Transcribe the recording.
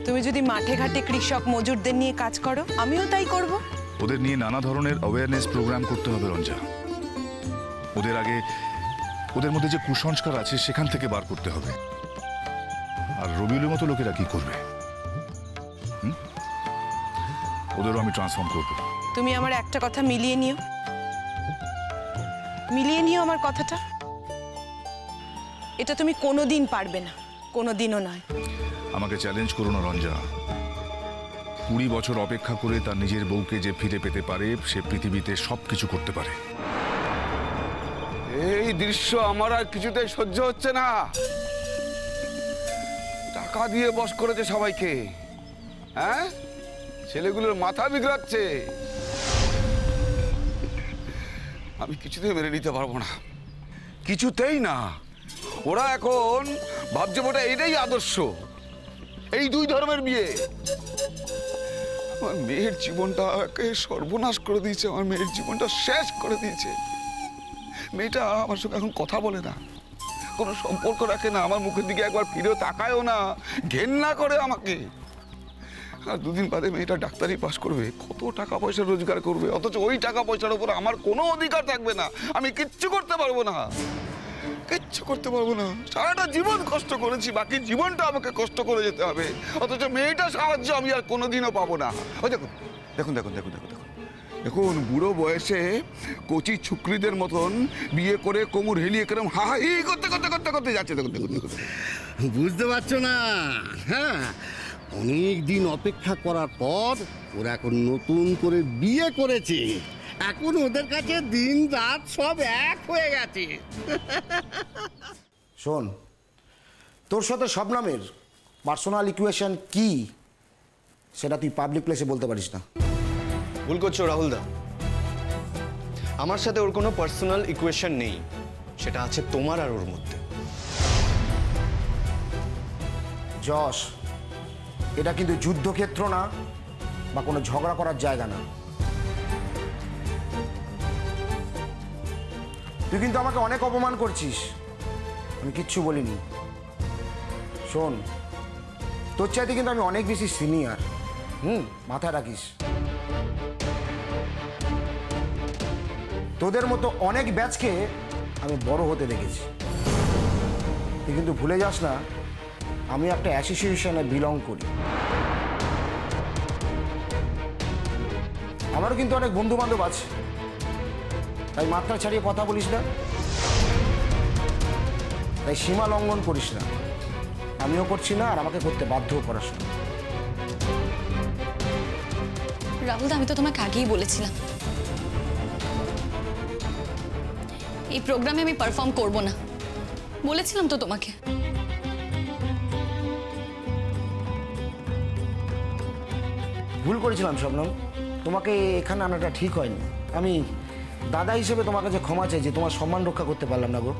তুমি যদি মাঠে ঘাটে কৃষক মজুরদের নিয়ে কাজ করো, আমিও তাই করব। ওদের নিয়ে নানা ধরনের অ্যাওয়ারনেস প্রোগ্রাম করতে হবে রঞ্জা। ওদের আগে ওদের মধ্যে যে কুসংস্কার আছে সেখান থেকে বার করতে হবে। আর রবিউলের মতো লোকেরা কি করবে? ওদেরও আমি ট্রান্সফর্ম করব। তুমি আমার একটা কথা মিলিয়ে নিও আমার কথাটা। এটা তুমি কোনোদিন পারবে না, কোনোদিনও নয়। আমাকে চ্যালেঞ্জ করো না রঞ্জা। 20 বছর অপেক্ষা করে তার নিজের বউকে যে ফিরে পেতে পারে, সে পৃথিবীতে সবকিছু করতে পারে। এই দৃশ্য আমার আর কিছুতেই সহ্য হচ্ছে না। টাকা দিয়ে বশ করেছে সবাইকে, হ্যাঁ? ছেলেগুলোর মাথা বিগড়াচ্ছে। আমি কিছুতেই মেনে নিতে পারবো না, কিছুতেই না। ওরা এখন ভাবছে ওটা এটাই আদর্শ, এই দুই ধর্মের বিয়ে। আমার মেয়ের জীবনটাকে সর্বনাশ করে দিয়েছে, আমার মেয়ের জীবনটা শেষ করে দিয়েছে। মেয়েটা আমার সঙ্গে এখন কথা বলে না, কোনো সম্পর্ক রাখে না, আমার মুখের দিকে একবার ফিরেও তাকায়ও না, ঘেন্না করে আমাকে। আর দুদিন বাদে মেয়েটা ডাক্তারি পাস করবে, কত টাকা পয়সা রোজগার করবে, অথচ ওই টাকা পয়সার উপর আমার কোনো অধিকার থাকবে না। আমি কিচ্ছু করতে পারবো না, কিচ্ছু করতে পারবো না। সারাটা জীবন কষ্ট করেছি, বাকি জীবনটা আমাকে কষ্ট করে যেতে হবে, অথচ মেয়েটা সাহায্য আমি আর কোনোদিনও পাবো না। ওই দেখুন দেখুন দেখুন দেখুন দেখুন দেখুন দেখুন, বুড়ো বয়সে কচি ছুকরিদের মতন বিয়ে করে কোমর হেলিয়ে কেরম হা হি করতে করতে করতে করতে যাচ্ছে। দেখুন দেখুন দেখুন, বুঝতে পারছো না? হ্যাঁ, অনেক দিন অপেক্ষা করার পর ওরা এখন নতুন করে বিয়ে করেছে। এখন ওদের কাছে দিন রাত সব এক হয়ে গেছে। শোন, তোর সাথে শবনমের পার্সোনাল ইকুয়েশন কি সেটা তুই পাবলিক প্লেসে বলতে পারিস না। ভুল করছো রাহুলদা। আমার সাথে ওর কোনো পার্সোনাল ইকুয়েশন নেই, সেটা আছে তোমার আর ওর মধ্যে। যশ, এটা কিন্তু যুদ্ধক্ষেত্র না বা কোনো ঝগড়া করার জায়গা না। তুই কিন্তু আমাকে অনেক অপমান করছিস, আমি কিচ্ছু বলিনি। শোন, তোর চাইতে কিন্তু আমি অনেক বেশি সিনিয়র, মাথায় রাখিস। তোদের মতো অনেক ব্যাচকে আমি বড় হতে দেখেছি। তুই কিন্তু ভুলে যাস না, আমি একটা অ্যাসোসিয়েশনে বিলং করি। আমারও কিন্তু অনেক বন্ধু বান্ধব আছে, তাই মাত্রা ছাড়িয়ে কথা বলিস না, তাই সীমা লঙ্ঘন করিস না। আমিও করছি না, আর আমাকে করতে বাধ্যও করাস না। রাহুল, আমি তো তোমাকে আগেই বলেছিলাম এই প্রোগ্রামে আমি পারফর্ম করব না, বলেছিলাম তো তোমাকে। ভুল করেছিলাম শবনম, তোমাকে এখানে আনাটা ঠিক হয়নি। আমি দাদা হিসেবে তোমার কাছে ক্ষমা চাই যে তোমার সম্মান রক্ষা করতে পারলাম না গো।